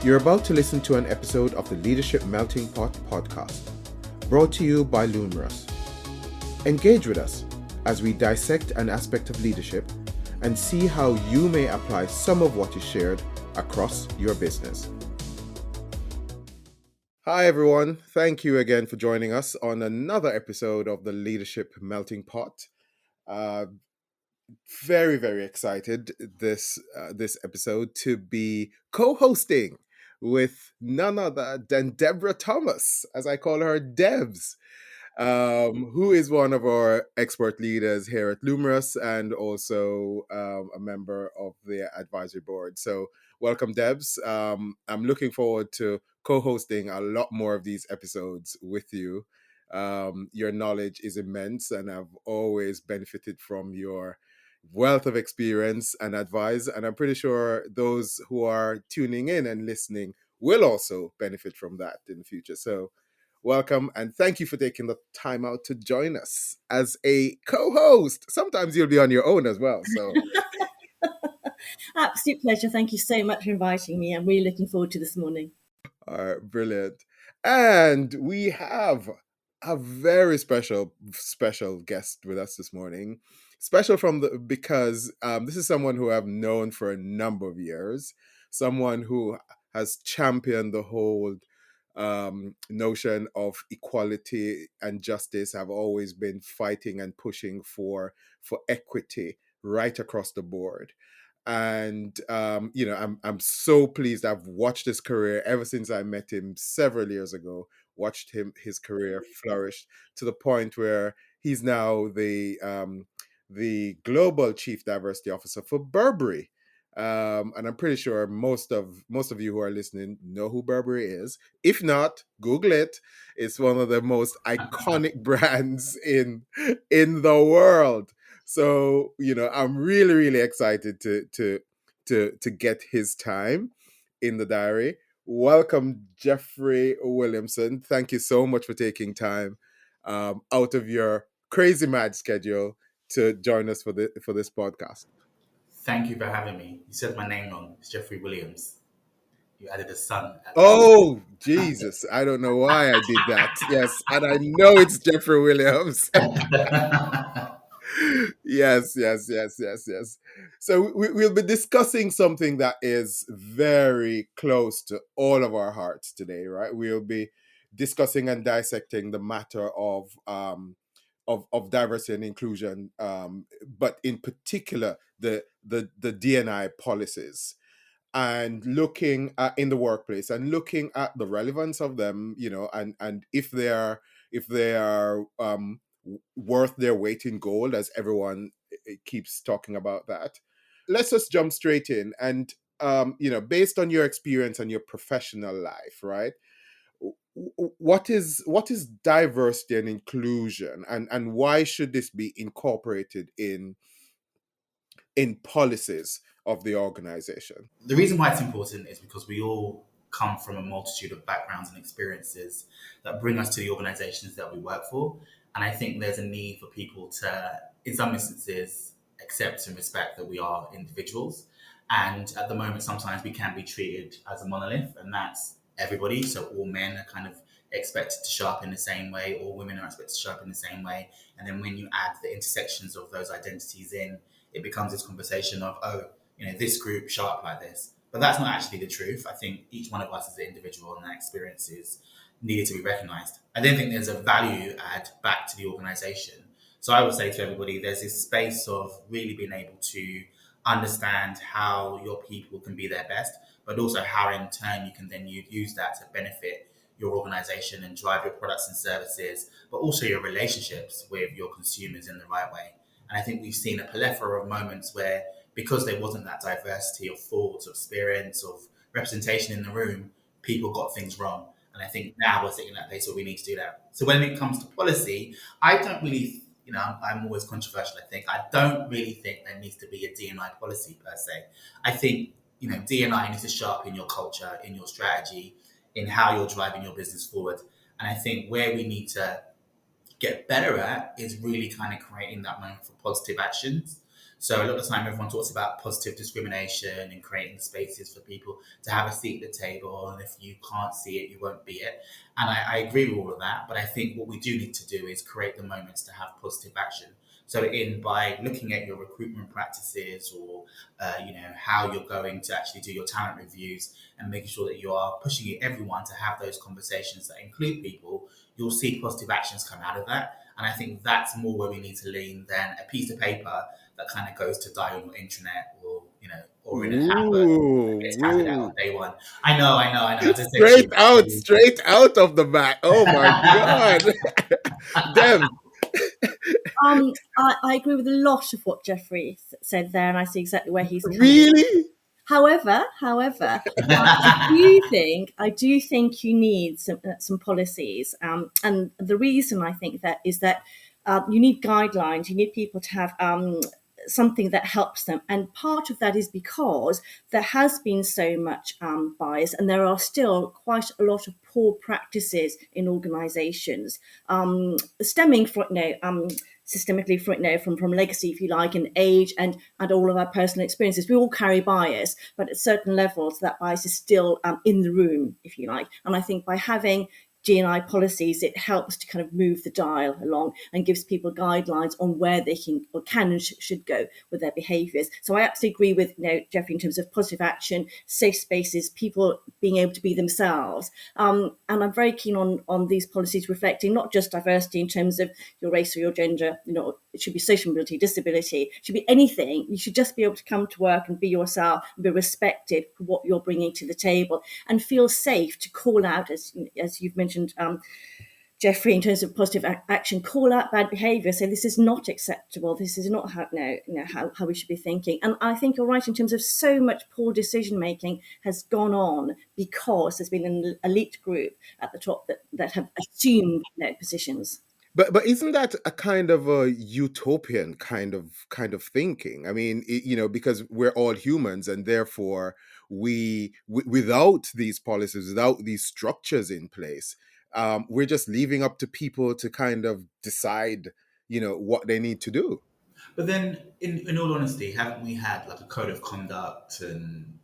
You're about to listen to an episode of the Leadership Melting Pot podcast, brought to you by Lumerous. Engage with us as we dissect an aspect of leadership and see how you may apply some of what is shared across your business. Hi everyone, thank you again for joining us on another episode of the Leadership Melting Pot. Very, very excited this episode to be co-hosting with none other than Deborah Thomas, as I call her, Debs, who is one of our expert leaders here at Lumerous and also a member of the advisory board. So welcome, Debs. I'm looking forward to co-hosting a lot more of these episodes with you. Your knowledge is immense, and I've always benefited from your wealth of experience and advice, and I'm pretty sure those who are tuning in and listening will also benefit from that in the future. So welcome, and thank you for taking the time out to join us as a co-host. Sometimes you'll be on your own as well, so absolute pleasure. Thank you so much for inviting me. I'm really looking forward to this morning. all right, brilliant. And we have a very special guest with us this morning. Special because this is someone who I've known for a number of years, someone who has championed the whole notion of equality and justice. I've always been fighting and pushing for equity right across the board. And I'm so pleased. I've watched his career ever since I met him several years ago. Watched his career flourish to the point where he's now the global chief diversity officer for Burberry. And I'm pretty sure most of you who are listening know who Burberry is. If not, Google it. It's one of the most iconic brands in the world. So, I'm really, really excited to get his time in the diary. Welcome, Geoffrey Williamson. Thank you so much for taking time out of your crazy mad schedule to join us for this podcast. Thank you for having me. You said my name wrong. It's Geoffrey Williams. You added a son. Oh, Jesus. I don't know why I did that. Yes, and I know it's Geoffrey Williams. Yes. So we'll be discussing something that is very close to all of our hearts today, right? We'll be discussing and dissecting the matter of diversity and inclusion, but in particular the D&I policies, and looking at in the workplace and looking at the relevance of them, and if they are worth their weight in gold, as everyone keeps talking about that. Let's just jump straight in, and based on your experience and your professional life, right? What is diversity and inclusion, and why should this be incorporated in policies of the organization? The reason why it's important is because we all come from a multitude of backgrounds and experiences that bring us to the organizations that we work for. And I think there's a need for people to, in some instances, accept and respect that we are individuals. And at the moment, sometimes we can be treated as a monolith, and that's everybody. So all men are kind of expected to show up in the same way, all women are expected to show up in the same way. And then when you add the intersections of those identities in, it becomes this conversation of, this group show up like this. But that's not actually the truth. I think each one of us is an individual, and that experience is needed to be recognized. I don't think there's a value add back to the organization. So I would say to everybody, there's this space of really being able to understand how your people can be their best, but also how in turn you can then use that to benefit your organization and drive your products and services, but also your relationships with your consumers in the right way. And I think we've seen a plethora of moments where, because there wasn't that diversity of thoughts, of experience, of representation in the room, people got things wrong. And I think now we're sitting in that place where we need to do that. So when it comes to policy, I don't really, I'm always controversial, I think. I don't really think there needs to be a D&I policy per se. I think, D&I needs to show up in your culture, in your strategy, in how you're driving your business forward. And I think where we need to get better at is really kind of creating that moment for positive actions. So a lot of the time, everyone talks about positive discrimination and creating spaces for people to have a seat at the table. And if you can't see it, you won't be it. And I agree with all of that. But I think what we do need to do is create the moments to have positive action. So by looking at your recruitment practices or, how you're going to actually do your talent reviews and making sure that you are pushing everyone to have those conversations that include people, you'll see positive actions come out of that. And I think that's more where we need to lean than a piece of paper that kind of goes to die on your intranet or in a handbook that Ooh, gets handed out woo. on day one. I know. I just said to Straight out of the back. Oh my God. Deb, I agree with a lot of what Geoffrey said there, and I see exactly where he's coming from. really? However, I do think you need some policies, and the reason I think that is that you need guidelines. You need people to have something that helps them, and part of that is because there has been so much bias, and there are still quite a lot of poor practices in organisations, stemming from systemically from legacy, if you like, and age, and all of our personal experiences. We all carry bias, but at certain levels, that bias is still in the room, if you like. And I think by having D&I policies, it helps to kind of move the dial along and gives people guidelines on where they can and should go with their behaviours. So I absolutely agree with Geoffrey in terms of positive action, safe spaces, people being able to be themselves. And I'm very keen on these policies reflecting not just diversity in terms of your race or your gender. It should be social mobility, disability, it should be anything. You should just be able to come to work and be yourself and be respected for what you're bringing to the table and feel safe to call out, as you've mentioned, Geoffrey, in terms of positive action, call out bad behaviour, say this is not acceptable, this is not how we should be thinking. And I think you're right in terms of so much poor decision making has gone on because there's been an elite group at the top that have assumed positions. But isn't that a kind of a utopian kind of thinking? I mean, because we're all humans, and therefore without these policies, without these structures in place, we're just leaving up to people to kind of decide, what they need to do. But then, in all honesty, haven't we had like a code of conduct and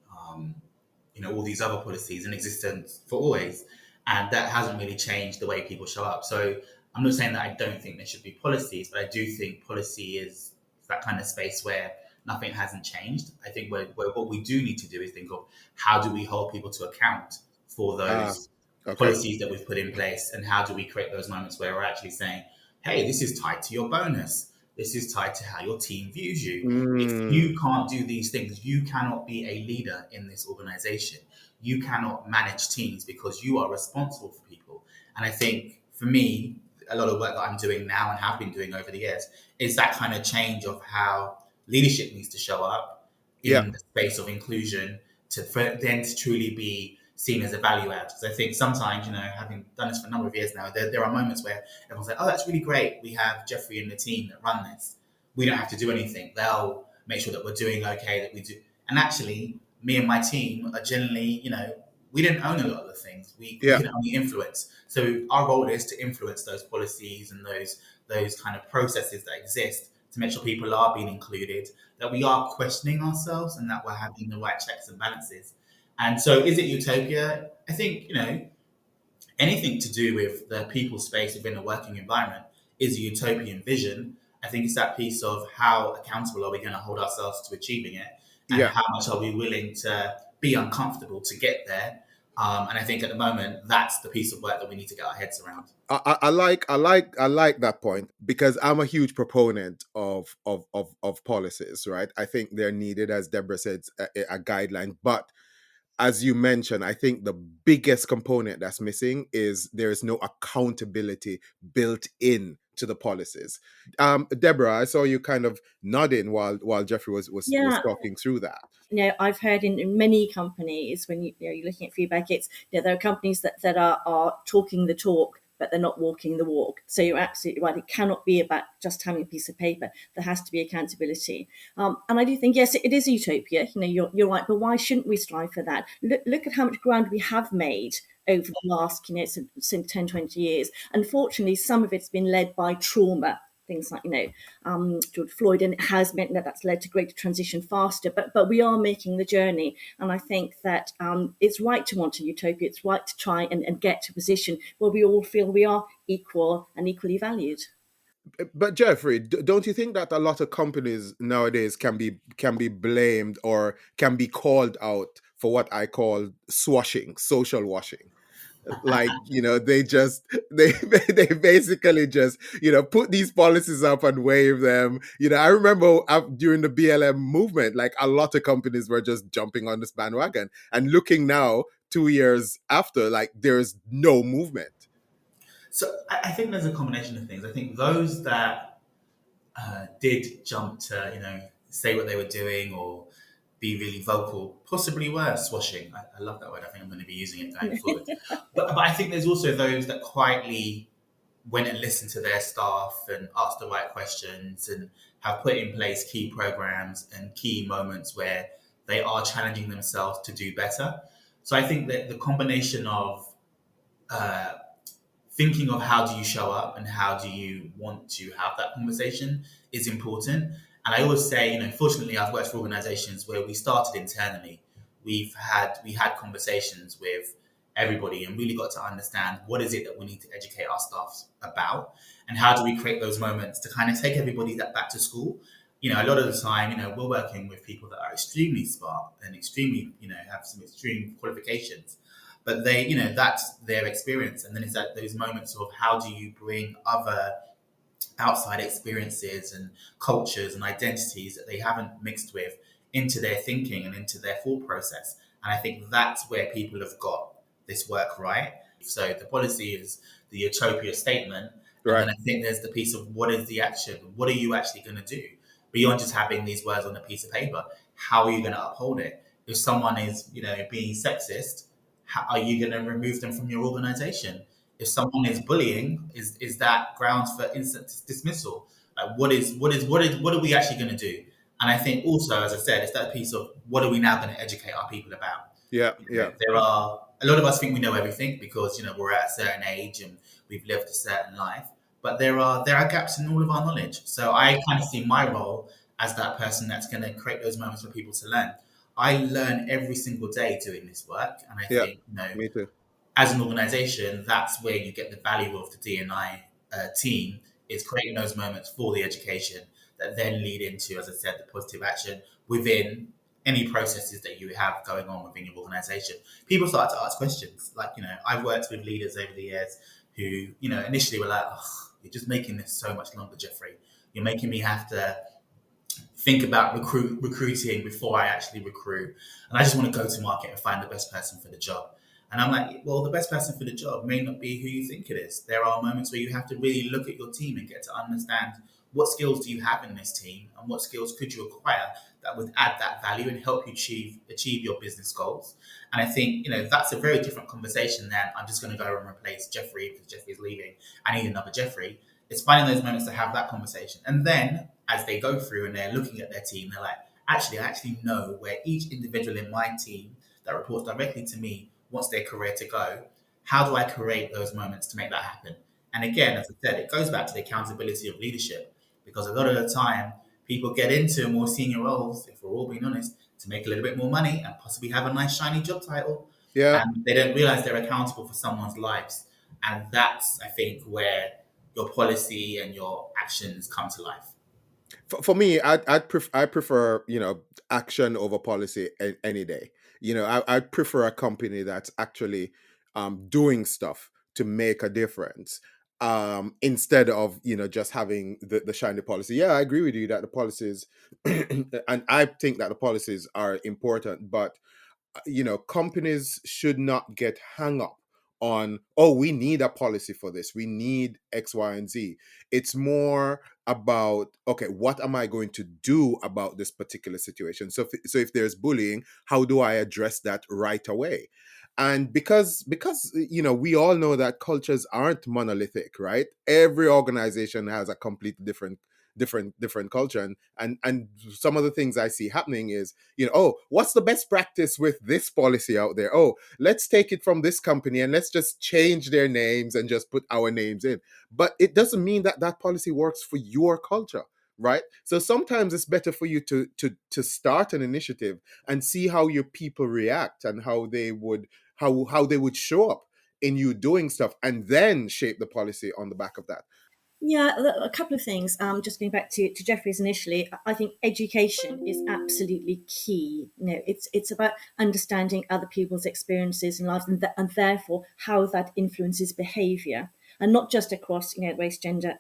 all these other policies in existence for always, and that hasn't really changed the way people show up. So I'm not saying that I don't think there should be policies, but I do think policy is that kind of space where nothing hasn't changed. I think where what we do need to do is think of how do we hold people to account for those Okay. policies that we've put in place, and how do we create those moments where we're actually saying, hey, this is tied to your bonus. This is tied to how your team views you. If Mm, you can't do these things, you cannot be a leader in this organization. You cannot manage teams because you are responsible for people. And I think for me, a lot of work that I'm doing now and have been doing over the years is that kind of change of how leadership needs to show up yeah. in the space of inclusion for then to truly be seen as a value add. Because I think sometimes, having done this for a number of years now, there are moments where everyone's like, oh, that's really great. We have Geoffrey and the team that run this. We don't have to do anything. They'll make sure that we're doing okay, that we do. And actually, me and my team are generally, we didn't own a lot of the things. We Yeah. can only influence. So our role is to influence those policies and those kind of processes that exist to make sure people are being included, that we are questioning ourselves, and that we're having the right checks and balances. And so, is it utopia? I think, anything to do with the people space within a working environment is a utopian vision. I think it's that piece of how accountable are we going to hold ourselves to achieving it, and Yeah. how much are we willing to be uncomfortable to get there. And I think at the moment, that's the piece of work that we need to get our heads around. I like that point, because I'm a huge proponent of policies, right? I think they're needed, as Deborah said, a guideline. But as you mentioned, I think the biggest component that's missing is there is no accountability built in to the policies. Deborah, I saw you kind of nodding while Geoffrey was Yeah, talking through that. I've heard in many companies when you're looking at feedback, it's there are companies that are talking the talk, but they're not walking the walk. So you're absolutely right. It cannot be about just having a piece of paper. There has to be accountability. And I do think, yes, it is a utopia. You're right. But why shouldn't we strive for that? Look at how much ground we have made over the last, since 10, 20 years. Unfortunately, some of it's been led by trauma. things like, George Floyd, and it has meant that that's led to greater transition faster. But we are making the journey, and I think that it's right to want a utopia. It's right to try and get to a position where we all feel we are equal and equally valued. But Jeffrey, don't you think that a lot of companies nowadays can be blamed or can be called out for what I call swashing, social washing? Like, they just they basically just put these policies up and wave them. I remember during the BLM movement, like a lot of companies were just jumping on this bandwagon, and looking now 2 years after, like there's no movement. So I think there's a combination of things. I think those that did jump to, say what they were doing or be really vocal, possibly were swashing. I love that word. I think I'm going to be using it going forward. But I think there's also those that quietly went and listened to their staff and asked the right questions and have put in place key programs and key moments where they are challenging themselves to do better. So I think that the combination of uh, thinking of how do you show up and how do you want to have that conversation is important. And I always say, fortunately, I've worked for organizations where we started internally. We had conversations with everybody and really got to understand what is it that we need to educate our staff about, and how do we create those moments to kind of take everybody back to school. A lot of the time, we're working with people that are extremely smart and extremely, have some extreme qualifications, but that's their experience. And then it's at those moments of how do you bring other outside experiences and cultures and identities that they haven't mixed with into their thinking and into their thought process. And I think that's where people have got this work right. So the policy is the utopia statement. And Right. then I think there's the piece of what is the action? What are you actually going to do? Beyond just having these words on a piece of paper, how are you going to uphold it? If someone is, being sexist, how are you going to remove them from your organization? If someone is bullying, is that grounds for instant dismissal? Like, what are we actually going to do? And I think also, as I said, it's that piece of what are we now going to educate our people about? Yeah. Yeah. There are a lot of us think we know everything because we're at a certain age and we've lived a certain life, but there are gaps in all of our knowledge. So I kind of see my role as that person that's going to create those moments for people to learn. I learn every single day doing this work, and I Yeah. think Me too. as an organization, that's where you get the value of the D&I team, is creating those moments for the education that then lead into, as I said, the positive action within any processes that you have going on within your organization. People start to ask questions. Like, I've worked with leaders over the years who, initially were like, oh, you're just making this so much longer, Geoffrey. You're making me have to think about recruiting before I actually recruit. And I just want to go to market and find the best person for the job. And I'm like, well, the best person for the job may not be who you think it is. There are moments where you have to really look at your team and get to understand what skills do you have in this team and what skills could you acquire that would add that value and help you achieve your business goals. And I think, that's a very different conversation than I'm just going to go and replace Geoffrey because Geoffrey's leaving. I need another Geoffrey. It's finding those moments to have that conversation. And then as they go through and they're looking at their team, they're like, I actually know where each individual in my team that reports directly to me wants their career to go. How do I create those moments to make that happen? And again, as I said, it goes back to the accountability of leadership, because a lot of the time people get into more senior roles, if we're all being honest, to make a little bit more money and possibly have a nice shiny job title. Yeah. And they don't realize they're accountable for someone's lives. And that's, I think, where your policy and your actions come to life. For me, I prefer action over policy any day. I prefer a company that's actually doing stuff to make a difference, instead of just having the shiny policy. Yeah, I agree with you that the policies and I think that the policies are important, but companies should not get hung up on, oh, we need a policy for this, we need X, Y, and Z. It's more about, okay, what am I going to do about this particular situation? So if there's bullying, how do I address that right away? And because we all know that cultures aren't monolithic, right? Every organization has a completely different culture. And some of the things I see happening is, oh, what's the best practice with this policy out there? Oh, let's take it from this company and let's just change their names and just put our names in. But it doesn't mean that that policy works for your culture, right? So sometimes it's better for you to start an initiative and see how your people react and how they would show up in you doing stuff, and then shape the policy on the back of that. Yeah, a couple of things. Just going back to Geoffrey's initially, I think education is absolutely key. It's about understanding other people's experiences in life, and therefore how that influences behaviour. And not just across, race, gender,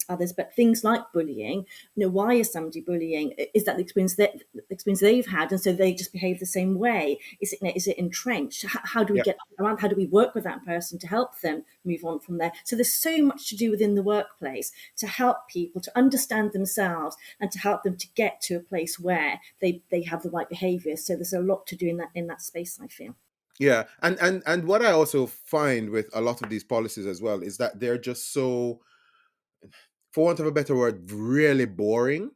others, but things like bullying. Why is somebody bullying? Is that the experience they've had, and so they just behave the same way? Is it entrenched? How do we Yeah. get around? How do we work with that person to help them move on from there? So there's so much to do within the workplace to help people to understand themselves and to help them to get to a place where they have the right behaviour. So there's a lot to do in that space, I feel. Yeah, and what I also find with a lot of these policies as well is that they're just so, for want of a better word, really boring.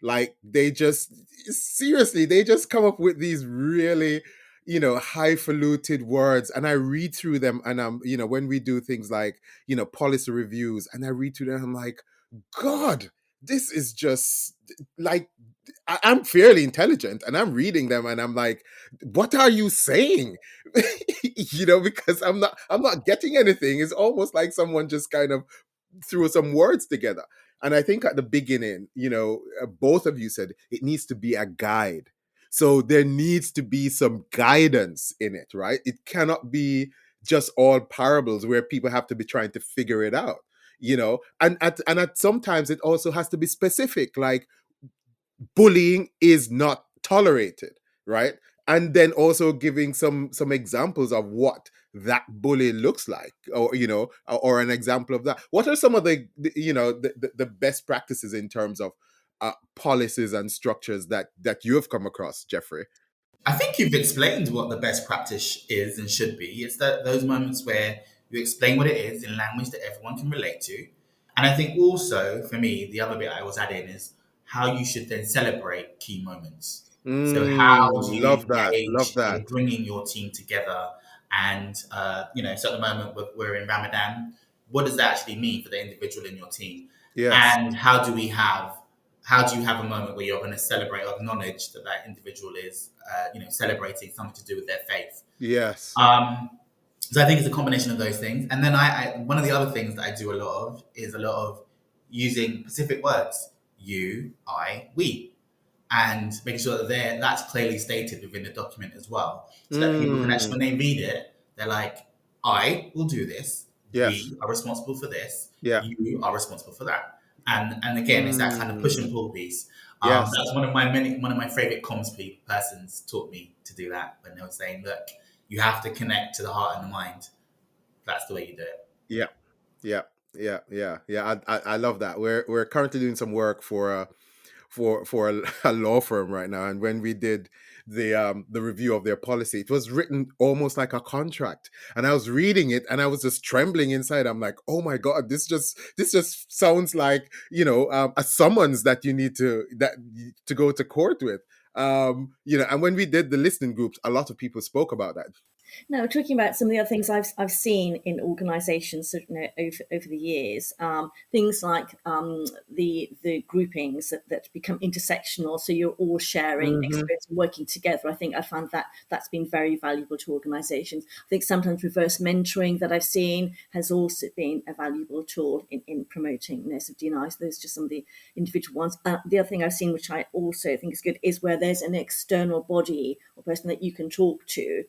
Like they just, seriously, they just come up with these really, highfalutin words, and I read through them, and when we do things like, policy reviews, and I read through them, I'm like, God, this is just like, I'm fairly intelligent, and I'm reading them, and I'm like, what are you saying? Because I'm not getting anything. It's almost like someone just kind of threw some words together. And I think at the beginning, both of you said it needs to be a guide. So there needs to be some guidance in it, right? It cannot be just all parables where people have to be trying to figure it out, and at sometimes it also has to be specific, like bullying is not tolerated, right? And then also giving some examples of what that bully looks like, or an example of that. What are some of the best practices in terms of policies and structures that you have come across, Geoffrey? I think you've explained what the best practice is and should be. It's that those moments where you explain what it is in language that everyone can relate to. And I think also, for me, the other bit I was adding is how you should then celebrate key moments. So how do you Love that, love engage that. in bringing your team together? And, so at the moment we're in Ramadan. What does that actually mean for the individual in your team? Yes. And how do you have a moment where you're going to celebrate or acknowledge that that individual is, celebrating something to do with their faith? Yes. So I think it's a combination of those things. And then one of the other things that I do a lot of is a lot of using specific words: you, I, we, and making sure that that's clearly stated within the document as well, so that people can actually, when they read it, they're like, I will do this. Yes. We are responsible for this. Yeah. You are responsible for that. And again, it's that kind of push and Mm. pull piece. Yes. That's one of my favorite comms persons taught me to do that, when they were saying, look, you have to connect to the heart and the mind. That's the way you do it. Yeah. Yeah. Yeah. I love that. We're currently doing some work for a law firm right now, and when we did the review of their policy, it was written almost like a contract, and I was reading it and I was just trembling inside. I'm like, oh my God, this just sounds like a summons that you need to go to court with. And when we did the listening groups, a lot of people spoke about that. Now, talking about some of the other things I've seen in organisations over the years, things like the groupings that become intersectional, so you're all sharing experience and working together. I think I found that's been very valuable to organisations. I think sometimes reverse mentoring that I've seen has also been a valuable tool in promoting of D&I. So those are just some of the individual ones. The other thing I've seen, which I also think is good, is where there's an external body or person that you can talk to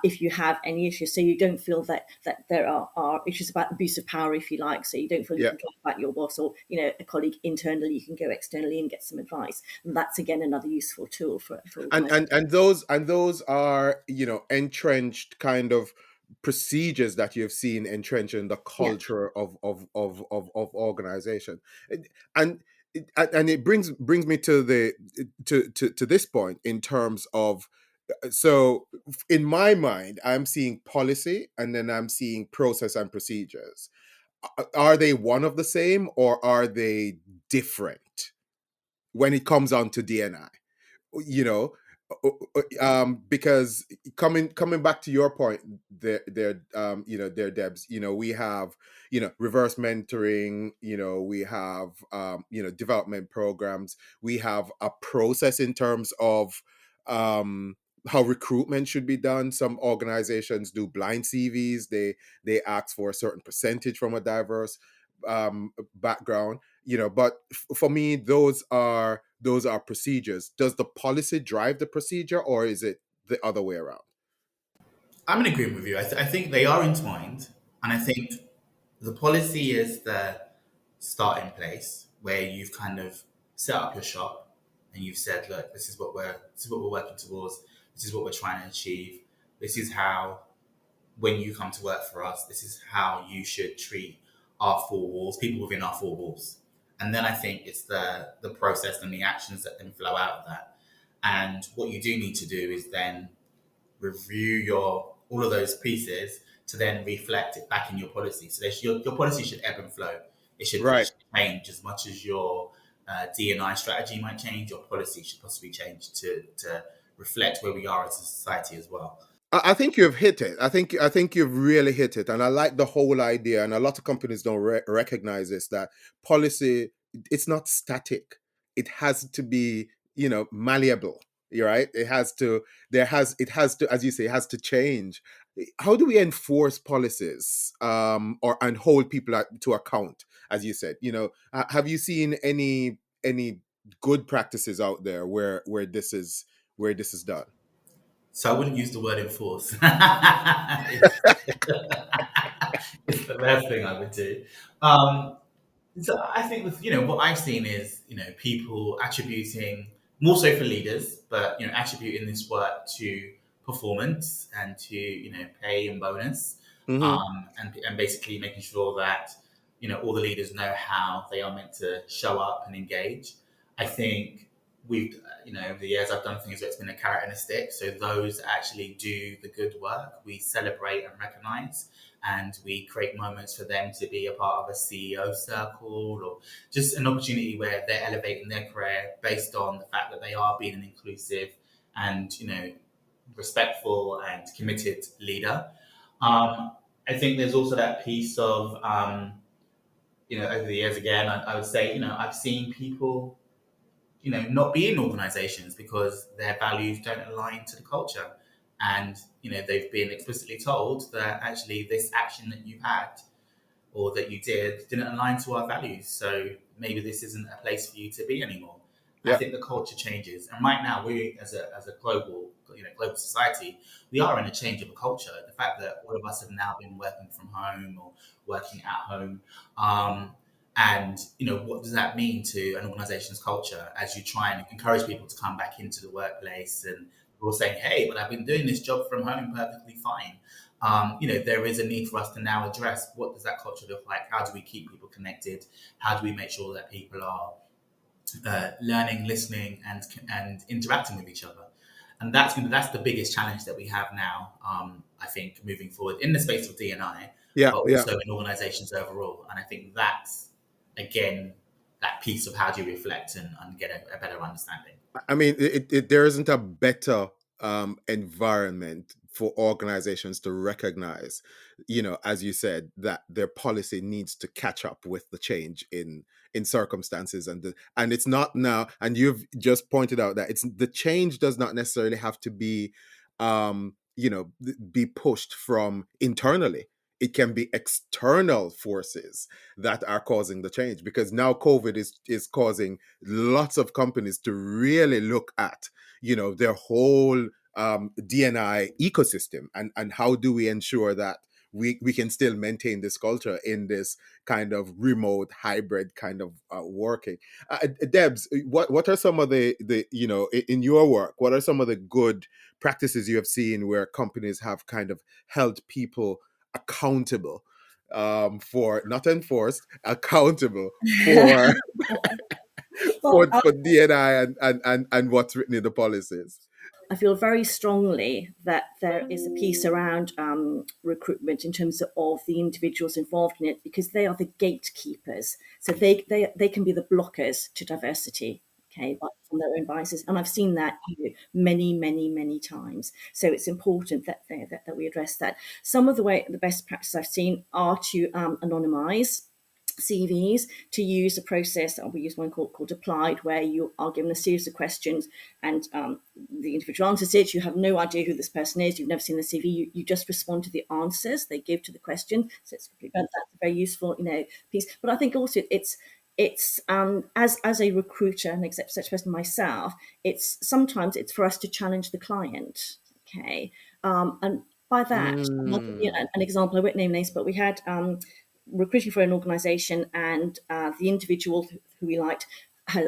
if you have any issues, so you don't feel that there are issues about abuse of power, if you like. So you don't feel you can talk about your boss or a colleague internally. You can go externally and get some advice, and that's again another useful tool for and those are entrenched kind of procedures that you've seen entrenched in the culture of organization. And it brings me to this point in terms of, so in my mind, I'm seeing policy and then I'm seeing process and procedures. Are they one of the same, or are they different? when it comes on to DNI, you know, because coming back to your point there, there, Debs, we have, reverse mentoring, we have, development programs, we have a process in terms of how recruitment should be done. Some organizations do blind CVs. They ask for a certain percentage from a diverse background, but for me, those are procedures. Does the policy drive the procedure, or is it the other way around? I'm in agreement with you. I think they are entwined, and I think the policy is the starting place where you've kind of set up your shop and you've said, look, this is what we're working towards. This is what we're trying to achieve. This is how, when you come to work for us, this is how you should treat our four walls, people within our four walls. And then I think it's the process and the actions that then flow out of that. And what you do need to do is then review all of those pieces to then reflect it back in your policy. So your policy should ebb and flow. It Right. should change as much as your D&I strategy might change. Your policy should possibly change to reflect where we are as a society as well. I think you've hit it. I think you've really hit it, and I like the whole idea. And a lot of companies don't recognize this, that policy, it's not static. It has to be, malleable. You're right. It has to, as you say, it has to change. How do we enforce policies, and hold people to account? As you said, have you seen any good practices out there where this is done? So I wouldn't use the word enforce. it's, it's the last thing I would do. Um, So I think with what I've seen is people attributing more so for leaders, but attributing this work to performance and to pay and bonus, Hmm. and basically making sure that all the leaders know how they are meant to show up and engage. I think we've over the years I've done things where it's been a carrot and a stick. So those that actually do the good work, we celebrate and recognize, and we create moments for them to be a part of a CEO circle, or just an opportunity where they're elevating their career based on the fact that they are being an inclusive and respectful and committed leader. Um, I think there's also that piece of over the years again, I would say I've seen people not be in organizations because their values don't align to the culture. And, they've been explicitly told that actually this action that you had or that you didn't align to our values. So maybe this isn't a place for you to be anymore. I Yeah. think the culture changes. And right now we as a global society, we are in a change of a culture. The fact that all of us have now been working from home or working at home, and what does that mean to an organization's culture as you try and encourage people to come back into the workplace, and people saying, hey, but I've been doing this job from home perfectly fine. There is a need for us to now address what does that culture look like? How do we keep people connected? How do we make sure that people are learning, listening, and interacting with each other? And that's the biggest challenge that we have now. I think moving forward in the space of D&I, Yeah. but Yeah. also in organisations overall. And I think that's again that piece of how do you reflect and get a better understanding. I mean, there isn't a better environment for organizations to recognize, as you said, that their policy needs to catch up with the change in circumstances, and it's not now. And you've just pointed out that it's the change does not necessarily have to be, be pushed from internally. It can be external forces that are causing the change, because now COVID is causing lots of companies to really look at their whole DNI ecosystem, and how do we ensure that we can still maintain this culture in this kind of remote hybrid kind of working. Debs, what are some of the in your work, what are some of the good practices you have seen where companies have kind of held people accountable, for not enforced, accountable for Well, for DNI and what's written in the policies. I feel very strongly that there is a piece around recruitment in terms of the individuals involved in it, because they are the gatekeepers. So they can be the blockers to diversity. okay, from their own biases. And I've seen that many, many, many times. So it's important that we address that. Some of the best practices I've seen are to anonymize CVs, to use a process. We use one called applied, where you are given a series of questions and the individual answers it. You have no idea who this person is. You've never seen the CV. You just respond to the answers they give to the question. So that's a very useful, piece. But I think also it's as a recruiter and executive search person myself, sometimes it's for us to challenge the client. Okay, and by that, I'll give you an example. I won't name names, but we had recruiting for an organisation, and the individual who we liked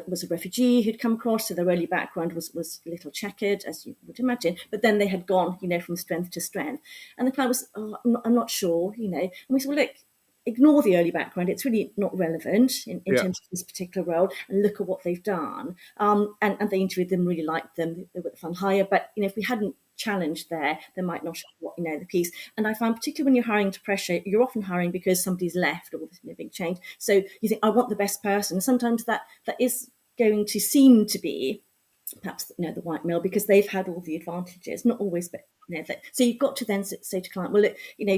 was a refugee who'd come across, so their early background was a little checkered, as you would imagine. But then they had gone, from strength to strength, and the client was, I'm not sure, And we said, well, look, ignore the early background. It's really not relevant in terms of this particular role, and look at what they've done. And they interviewed them, really liked them. They were the fun hire. But if we hadn't challenged there, they might not have the piece. And I find, particularly when you're hiring to pressure, you're often hiring because somebody's left or there's been a big change. So you think, I want the best person. Sometimes that is going to seem to be perhaps the white male, because they've had all the advantages, not always, but so you've got to then say to client, well, look,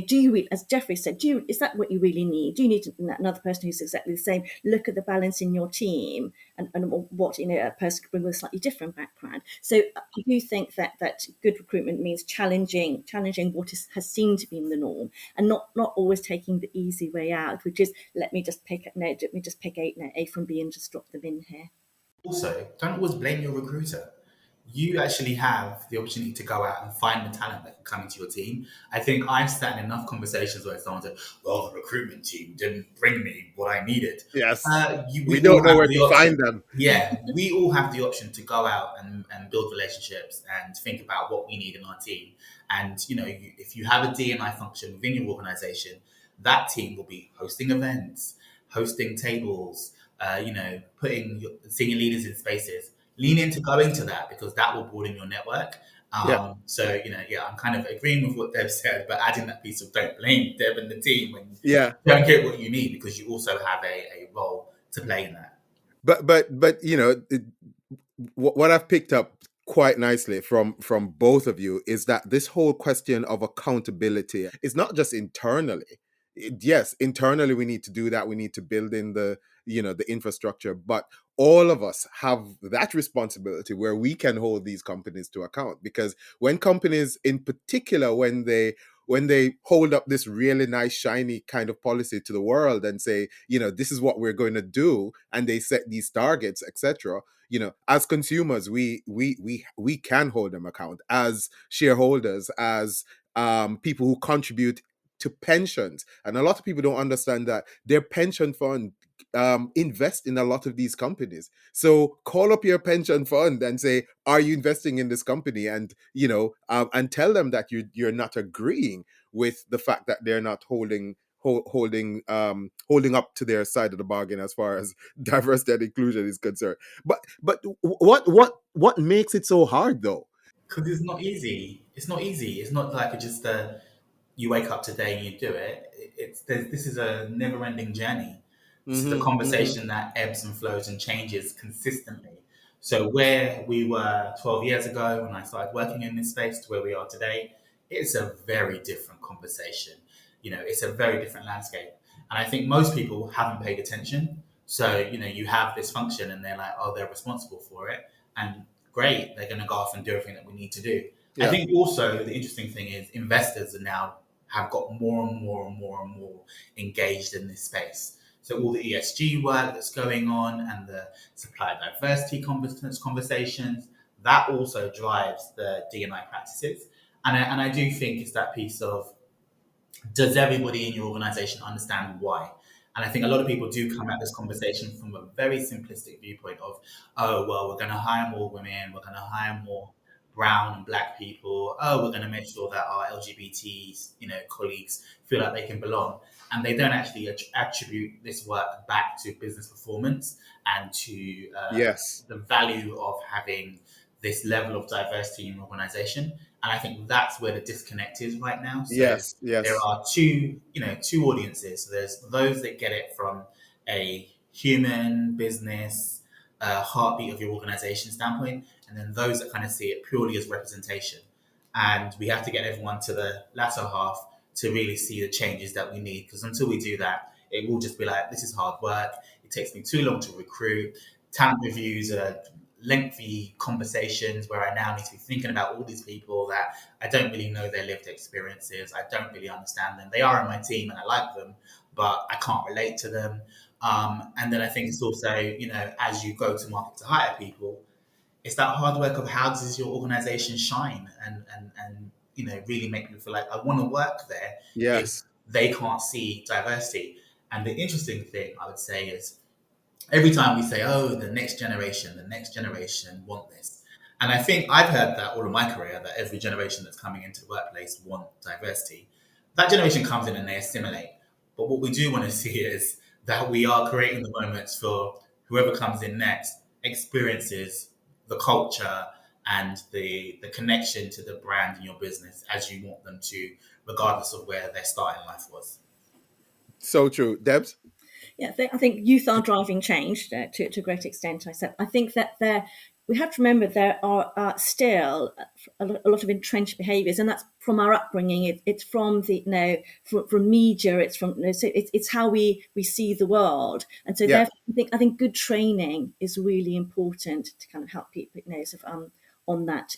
do you, as Geoffrey said, is that what you really need? Do you need another person who's exactly the same? Look at the balance in your team and what a person could bring with a slightly different background. So I do think that good recruitment means challenging what has seemed to be the norm, and not always taking the easy way out, which is let me just pick A from B and just drop them in here. Also, don't always blame your recruiter. You actually have the opportunity to go out and find the talent that can come into your team. I think I've sat in enough conversations where someone said, well, the recruitment team didn't bring me what I needed. Yes. We don't all know have where the to option. find them. Yeah, we all have the option to go out and build relationships and think about what we need in our team. And, if you have a D&I function within your organization, that team will be hosting events, hosting tables, putting senior leaders in spaces. Lean into going to that, because that will broaden your network. So, I'm kind of agreeing with what Deb said, but adding that piece of don't blame Deb and the team when you don't get what you need, because you also have a role to play in that. But what I've picked up quite nicely from both of you is that this whole question of accountability is not just internally. Yes, internally we need to do that. We need to build in the infrastructure, but all of us have that responsibility where we can hold these companies to account. Because when companies, in particular, when they hold up this really nice shiny kind of policy to the world and say, this is what we're going to do, and they set these targets, etc., as consumers, we can hold them account, as shareholders, as people who contribute to pensions. And a lot of people don't understand that their pension fund invest in a lot of these companies. So call up your pension fund and say, are you investing in this company? And and tell them that you're not agreeing with the fact that they're not holding up to their side of the bargain as far as diversity and inclusion is concerned. But what makes it so hard, though? Because it's not easy. It's not easy. It's not like just you wake up today and you do it. This is a never-ending journey. This is a conversation that ebbs and flows and changes consistently. So where we were 12 years ago when I started working in this space to where we are today, it's a very different conversation. It's a very different landscape. And I think most people haven't paid attention. So, you have this function and they're like, oh, they're responsible for it. And great, they're going to go off and do everything that we need to do. Yeah. I think also the interesting thing is investors are now have got more and more and more and more engaged in this space. So all the ESG work that's going on and the supply diversity conversations, that also drives the D&I practices. And I do think it's that piece of, does everybody in your organization understand why? And I think a lot of people do come at this conversation from a very simplistic viewpoint of, oh, well, we're going to hire more women, we're going to hire more brown and black people. Oh, we're going to make sure that our LGBT, colleagues feel like they can belong. And they don't actually attribute this work back to business performance and to the value of having this level of diversity in your organization. And I think that's where the disconnect is right now. So yes. There are two audiences. So there's those that get it from a human business heartbeat of your organization standpoint, and then those that kind of see it purely as representation. And we have to get everyone to the latter half to really see the changes that we need. Because until we do that, it will just be like, this is hard work. It takes me too long to recruit. Talent reviews are lengthy conversations where I now need to be thinking about all these people that I don't really know their lived experiences. I don't really understand them. They are on my team and I like them, but I can't relate to them. And then I think it's also, as you go to market to hire people, it's that hard work of how does your organization shine and really make people feel like I want to work there if Yes. they can't see diversity. And the interesting thing I would say is every time we say, oh, the next generation want this. And I think I've heard that all of my career, that every generation that's coming into the workplace want diversity. That generation comes in and they assimilate. But what we do want to see is that we are creating the moments for whoever comes in next experiences the culture and the connection to the brand in your business as you want them to, regardless of where their start in life was. So true. Debs? Yeah, I think youth are driving change to a great extent. I think that we have to remember there are still a lot of entrenched behaviours, and that's from our upbringing. It's from the from media. It's from so it's how we see the world, and so Yeah. therefore I think good training is really important to kind of help people on that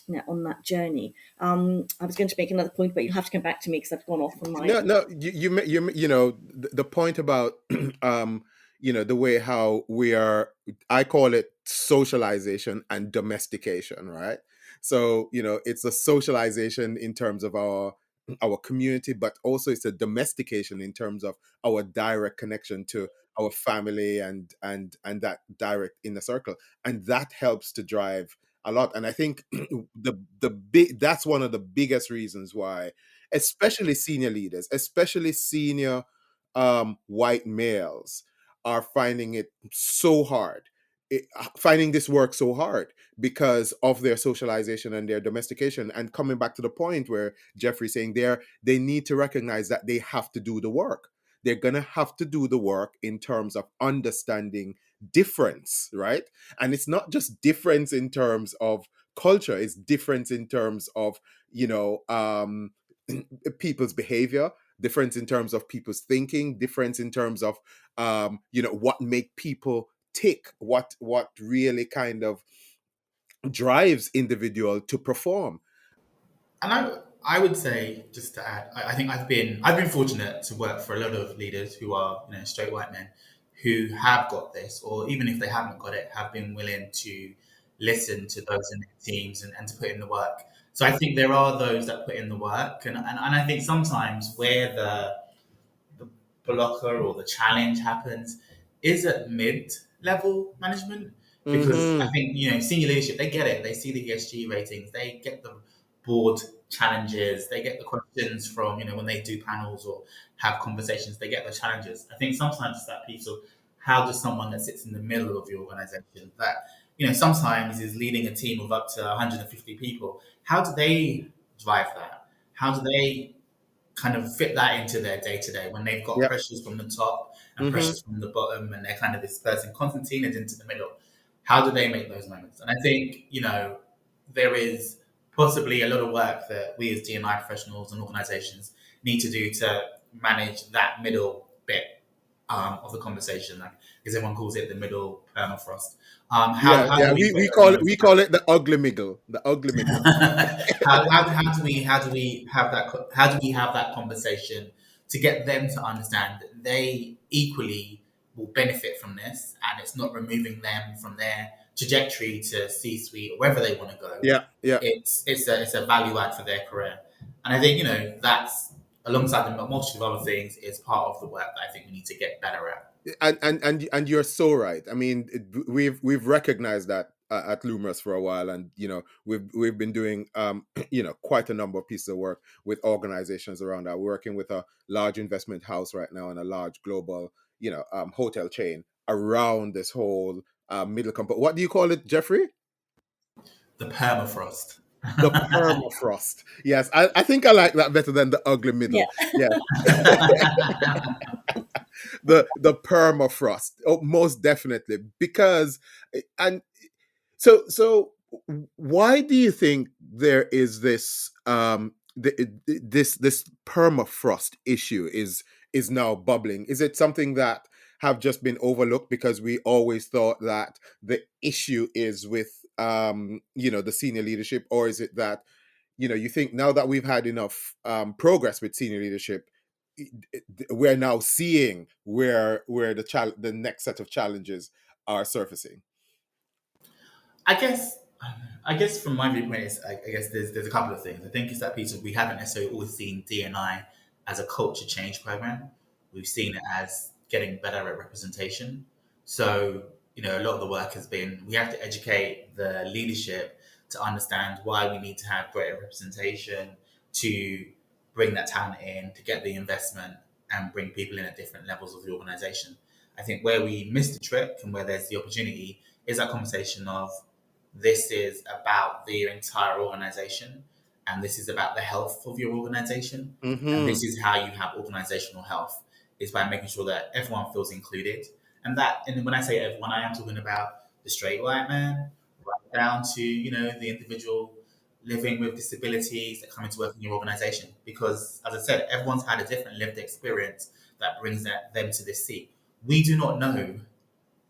journey. I was going to make another point, but you'll have to come back to me because I've gone off on my. No. The point about the way how we are. I call it socialization and domestication, right? So it's a socialization in terms of our community, but also it's a domestication in terms of our direct connection to our family and that direct inner circle, and that helps to drive a lot. And I think the big that's one of the biggest reasons why, especially senior leaders, especially senior white males, are finding it so hard, finding this work so hard because of their socialization and their domestication. And coming back to the point where Geoffrey's saying they need to recognize that they have to do the work. They're going to have to do the work in terms of understanding difference, right? And it's not just difference in terms of culture, it's difference in terms of, people's behavior, difference in terms of people's thinking, difference in terms of, what make people tick, what really kind of drives individual to perform. And I would say, just to add, I think I've been fortunate to work for a lot of leaders who are straight white men who have got this, or even if they haven't got it, have been willing to listen to those in their teams and to put in the work. So I think there are those that put in the work, and I think sometimes where the blocker or the challenge happens is at mid-level management, because I Mm-hmm. think senior leadership, they get it, they see the ESG ratings, they get the board challenges, they get the questions from when they do panels or have conversations, they get the challenges. I think sometimes it's that piece of how does someone that sits in the middle of your organization that sometimes is leading a team of up to 150 people, how do they drive that, how do they kind of fit that into their day to day when they've got Yeah. pressures from the top and Mm-hmm. pressures from the bottom, and they're kind of dispersing Constantine is into the middle. How do they make those moments? And I think there is possibly a lot of work that we as D&I professionals and organisations need to do to manage that middle bit of the conversation, like, because everyone calls it the middle permafrost. How Yeah. do we We create those call it moments? the ugly middle. The ugly middle. How do we have that conversation to get them to understand that they equally will benefit from this, and it's not removing them from their trajectory to C-suite or wherever they want to go. Yeah. Yeah. It's a value add for their career, and I think that's alongside the multitude of other things is part of the work that I think we need to get better at. And you're so right. I mean, we've recognized that at Lumos for a while, and we've been doing quite a number of pieces of work with organizations around that. We're working with a large investment house right now and a large global hotel chain around this whole middle component. What do you call it, Geoffrey? The permafrost. The permafrost. Yes, I think I like that better than the ugly Yeah. middle. Yeah. the permafrost. Oh, most definitely, because and so why do you think there is this this permafrost issue is now bubbling? Is it something that have just been overlooked because we always thought that the issue is with the senior leadership, or is it that you think now that we've had enough progress with senior leadership, we're now seeing where the next set of challenges are surfacing? I guess I guess from my viewpoint, I guess there's a couple of things. I think it's that piece of we haven't necessarily always seen DNI as a culture change program. We've seen it as getting better at representation. So a lot of the work has been we have to educate the leadership to understand why we need to have greater representation, to bring that talent in, to get the investment, and bring people in at different levels of the organization. I think where we miss the trick and where there's the opportunity is that conversation of this is about the entire organization, and this is about the health of your organization, and Hmm. this is how you have organizational health is by making sure that everyone feels included. And when I say everyone, I am talking about the straight white man right down to the individual living with disabilities that come into work in your organization, because as I said, everyone's had a different lived experience that brings them to this seat. We do not know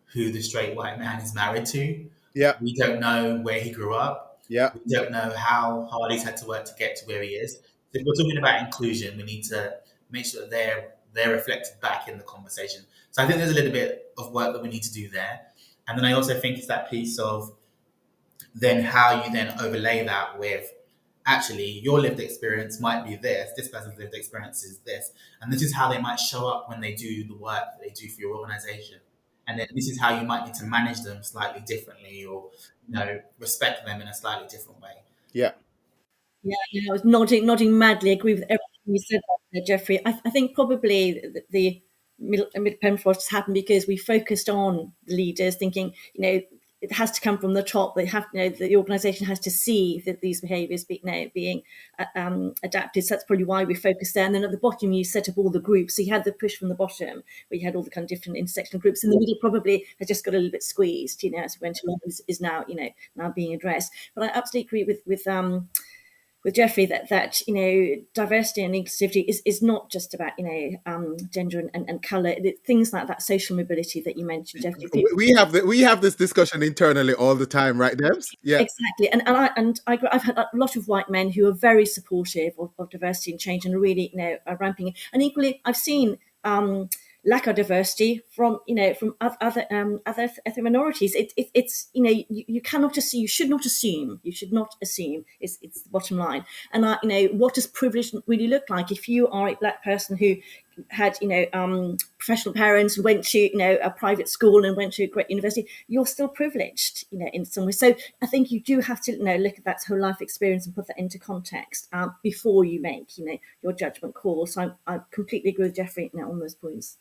who the straight white man is married to. Yeah, We don't know where he grew up. yeah, We don't know how hard he's had to work to get to where he is. So if we're talking about inclusion, we need to make sure that they're reflected back in the conversation. So I think there's a little bit of work that we need to do there. And then I also think it's that piece of then how you then overlay that with actually your lived experience might be this person's lived experience is this, and this is how they might show up when they do the work that they do for your organization. And then this is how you might need to manage them slightly differently, or respect them in a slightly different way. yeah. Yeah, I was nodding madly. Agree with everything you said there, Geoffrey. I think probably the mid permafrost happened because we focused on the leaders, thinking it has to come from the top. They have the organisation has to see that these behaviours being adapted. So that's probably why we focused there. And then at the bottom, you set up all the groups. So you had the push from the bottom, where you had all the kind of different intersectional groups. In the middle, probably has just got a little bit squeezed. As we went along, is now now being addressed. But I absolutely agree with Geoffrey that diversity and inclusivity is not just about gender and colour. Things like that social mobility that you mentioned, Geoffrey. We have this discussion internally all the time, right, Debs? Yeah. Exactly, I've had a lot of white men who are very supportive of diversity and change and really are ramping it. And equally, I've seen lack of diversity from other ethnic minorities. It's you cannot assume, you should not assume. It's the bottom line. And what does privilege really look like? If you are a black person who had professional parents, went to a private school and went to a great university, you're still privileged in some way. So I think you do have to look at that whole life experience and put that into context before you make your judgment call. So I completely agree with Geoffrey on those points.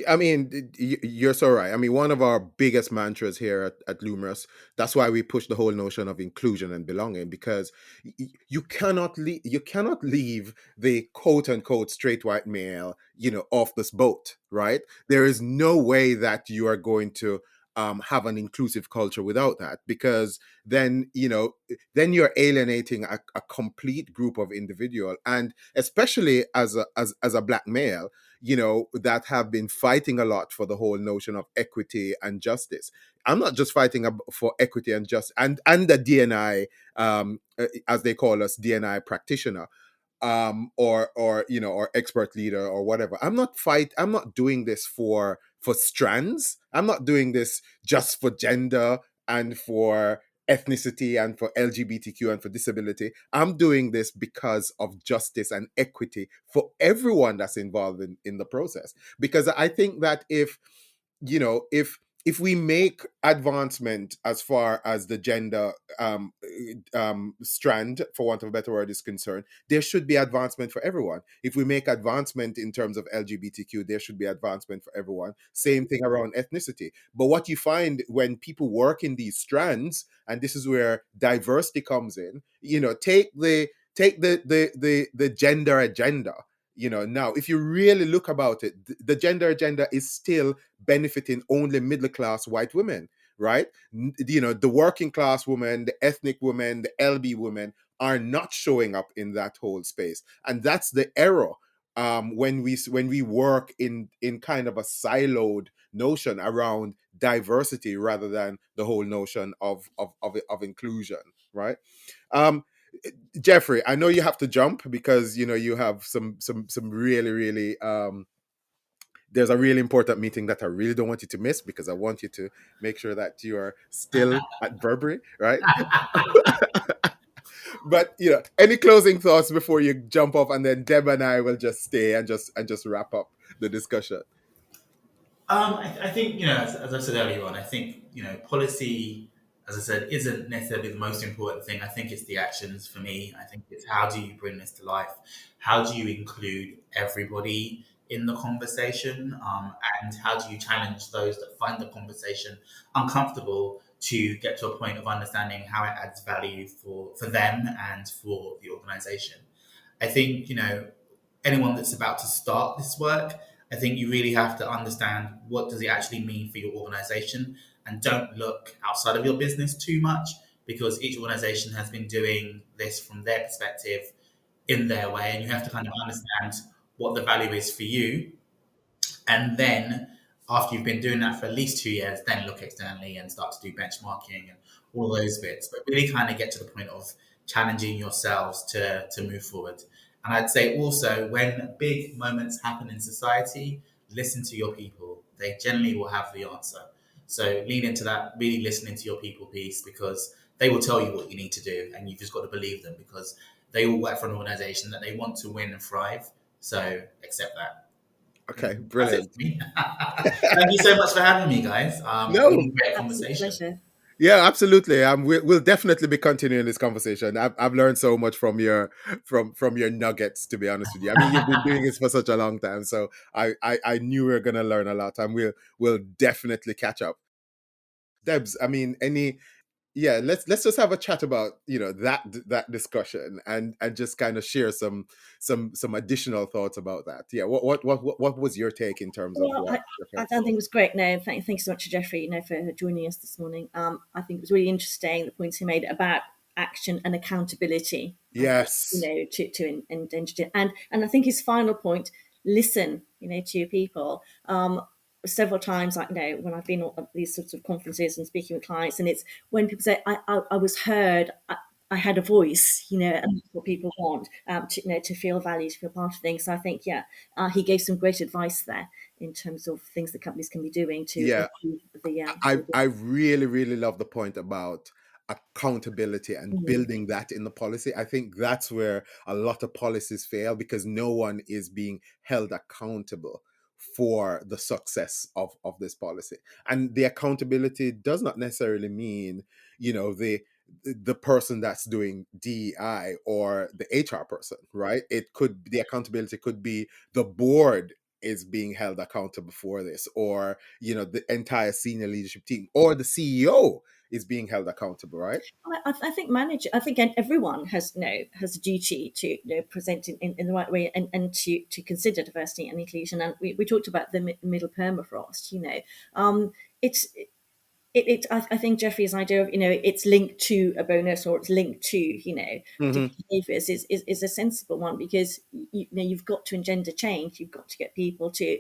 I mean, you're so right. I mean, one of our biggest mantras here at Lumerous, that's why we push the whole notion of inclusion and belonging, because you cannot leave the quote unquote straight white male, off this boat, right? There is no way that you are going to have an inclusive culture without that, because then you're alienating a complete group of individual, and especially as a black male, that have been fighting a lot for the whole notion of equity and justice. I'm not just fighting for equity and justice and the DNI, as they call us, DNI practitioner, or expert leader or whatever. I'm not doing this for strands. I'm not doing this just for gender and for ethnicity and for LGBTQ and for disability. I'm doing this because of justice and equity for everyone that's involved in the process. Because I think that if we make advancement as far as the gender strand, for want of a better word, is concerned, there should be advancement for everyone. If we make advancement in terms of LGBTQ, there should be advancement for everyone. Same thing around ethnicity. But what you find when people work in these strands, and this is where diversity comes in, take the gender agenda. Now if you really look about it, the gender agenda is still benefiting only middle class white women, right? The working class woman, the ethnic woman, the LB women are not showing up in that whole space, and that's the error. When we work in kind of a siloed notion around diversity rather than the whole notion of inclusion, right? um Geoffrey, I know you have to jump because you have some really really there's a really important meeting that I really don't want you to miss, because I want you to make sure that you are still at Burberry, right? But any closing thoughts before you jump off, and then Deb and I will just stay and just wrap up the discussion. I think, as I said earlier on, I think, policy, as I said, isn't necessarily the most important thing. I think it's the actions for me. I think it's how do you bring this to life? How do you include everybody in the conversation? And how do you challenge those that find the conversation uncomfortable to get to a point of understanding how it adds value for them and for the organization? I think, anyone that's about to start this work, I think you really have to understand what does it actually mean for your organization, and don't look outside of your business too much, because each organization has been doing this from their perspective in their way, and you have to kind of understand what the value is for you. And then after you've been doing that for at least 2 years, then look externally and start to do benchmarking and all those bits. But really kind of get to the point of challenging yourselves to move forward. And I'd say also, when big moments happen in society, listen to your people. They generally will have the answer. So lean into that, really listening to your people piece, because they will tell you what you need to do, and you've just got to believe them, because they all work for an organization that they want to win and thrive. So accept that. Okay, That's it brilliant. for me. Thank you so much for having me, guys. No, Really great Absolute conversation. pleasure. yeah, absolutely. We'll definitely be continuing this conversation. I've learned so much from your nuggets, to be honest with you. I mean, you've been doing this for such a long time, so I knew we were gonna learn a lot, and we'll definitely catch up. Debs, I mean, yeah, let's just have a chat about that discussion, and just kind of share some additional thoughts about that. Yeah, what was your take in terms of Well, what? I think it was great. No, thanks so much to Geoffrey, for joining us this morning. I think it was really interesting, the points he made about action and accountability. I think, Yes. to engender, and I think his final point: listen, to your people. Several times, like, when I've been at these sorts of conferences and speaking with clients, and it's when people say, I was heard. I had a voice, and that's what people want, to feel valued, to feel part of things. So I think, he gave some great advice there in terms of things that companies can be doing to Yeah, achieve the. I really really love the point about accountability and building that in the policy. I think that's where a lot of policies fail, because no one is being held accountable for the success of this policy. And the accountability does not necessarily mean, the person that's doing DEI or the HR person, right? The accountability could be the board is being held accountable for this, or the entire senior leadership team, or the CEO is being held accountable, right? I think everyone has a duty to, present in the right way, and to consider diversity and inclusion. And we talked about the middle permafrost. It's I think Geoffrey's idea of, it's linked to a bonus, or it's linked to, Hmm. behaviours is a sensible one, because you've got to engender change. You've got to get people to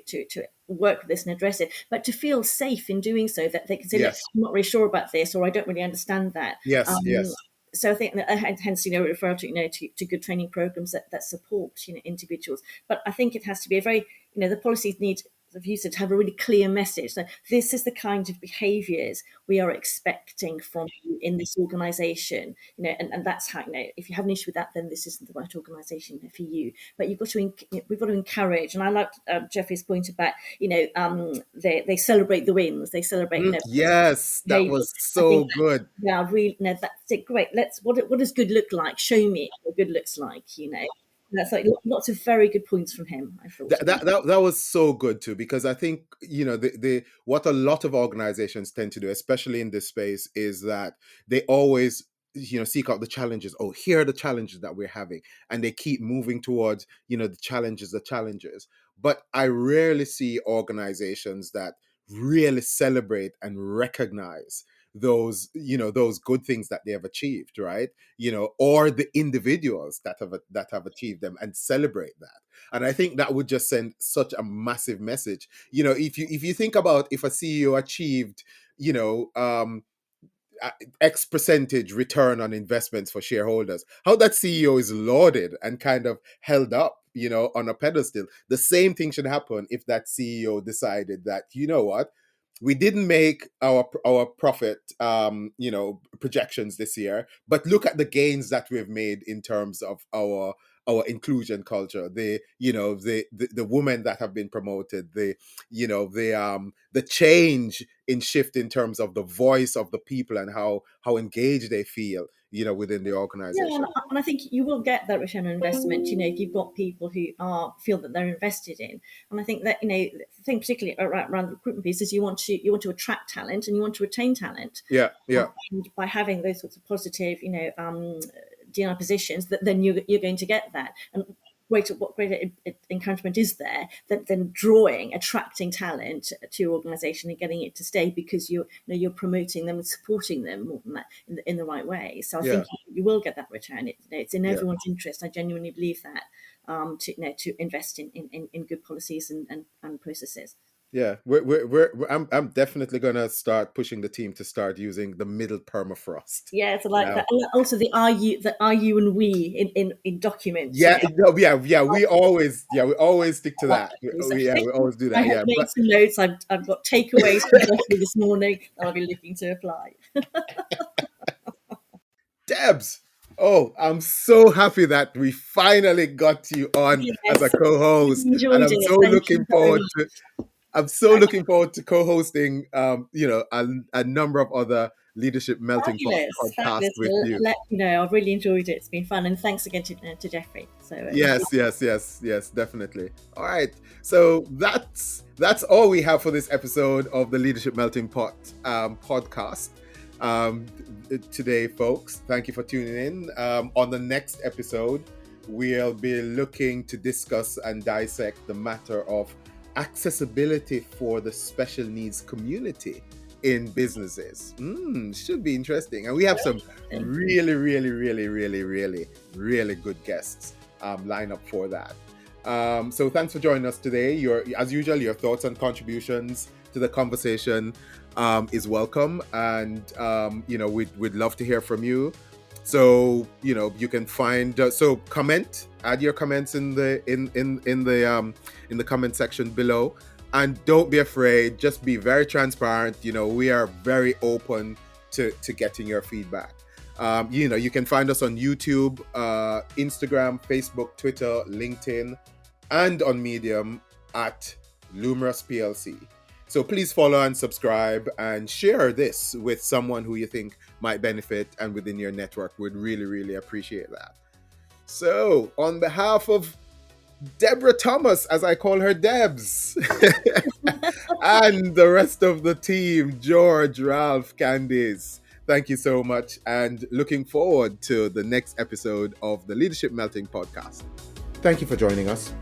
work with this and address it, but to feel safe in doing so, that they can say, look, Yes. I'm not really sure about this, or I don't really understand that. Yes. Yes. So I think that, hence, refer to good training programs that support, individuals. But I think it has to be a very, the policies need, of you said, to have a really clear message. So this is the kind of behaviours we are expecting from you in this organisation, and that's how, if you have an issue with that, then this isn't the right organisation for you. But we've got to encourage. And I liked Geoffrey's point about, they celebrate the wins, they celebrate, Yes, that behaviours. was I think so good. really, that's it. Great. What does good look like? Show me what good looks like. That's like lots of very good points from him, I thought. That was so good too, because I think the what a lot of organizations tend to do, especially in this space, is that they always seek out the challenges. Oh, here are the challenges that we're having, and they keep moving towards the challenges. But I rarely see organizations that really celebrate and recognize those good things that they have achieved, right? Or the individuals that have achieved them, and celebrate that. And I think that would just send such a massive message. If you think about, if a CEO achieved X percentage return on investments for shareholders, how that CEO is lauded and kind of held up, on a pedestal. The same thing should happen if that CEO decided that, what, we didn't make our profit, projections this year, but look at the gains that we've made in terms of our inclusion culture, the women that have been promoted, the change in shift in terms of the voice of the people and how engaged they feel, within the Yeah, organization. and I think you will get that return on investment, if you've got people who feel that they're invested in. And I think that, the thing particularly around the recruitment piece is you want to attract talent and you want to retain talent. Yeah. And by having those sorts of positive, D&I positions, that then you're going to get that. And what greater encouragement is there than attracting talent to your organisation and getting it to stay, because you're promoting them and supporting them more than that in the right way. So I think you will get that return. It's in everyone's interest. I genuinely believe that, to invest in good policies and processes. Yeah, I'm definitely gonna start pushing the team to start using the middle permafrost. Yeah, so like that. And also the are you and we in documents. Yeah, we always stick to that. We always do that. I have made some notes. I've got takeaways from Geoffrey this morning that I'll be looking to apply. Debs, oh, I'm so happy that we finally got you on as a co-host, and I'm so looking forward to. I'm so looking forward to co-hosting, a number of other Leadership Melting Pot podcasts with you. I've really enjoyed it. It's been fun, and thanks again to Geoffrey. So Yes, definitely. All right, so that's all we have for this episode of the Leadership Melting Pot podcast today, folks. Thank you for tuning in. On the next episode, we'll be looking to discuss and dissect the matter of accessibility for the special needs community in businesses. Should be interesting. And we have some really good guests lined up for that. So thanks for joining us today. As usual, your thoughts and contributions to the conversation is welcome. And, we'd love to hear from you. So, you can find, add your comments in the comment section below, and don't be afraid. Just be very transparent. We are very open to getting your feedback. You can find us on YouTube, Instagram, Facebook, Twitter, LinkedIn, and on Medium at Lumerous PLC. So please follow and subscribe and share this with someone who you think might benefit and within your network. Would really appreciate that. So on behalf of Deborah Thomas, as I call her Debs, and the rest of the team, George, Ralph, Candice, thank you so much, and looking forward to the next episode of the Leadership Melting Podcast. Thank you for joining us.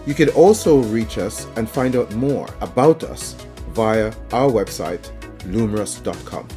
You can also reach us and find out more about us via our website, lumerous.com.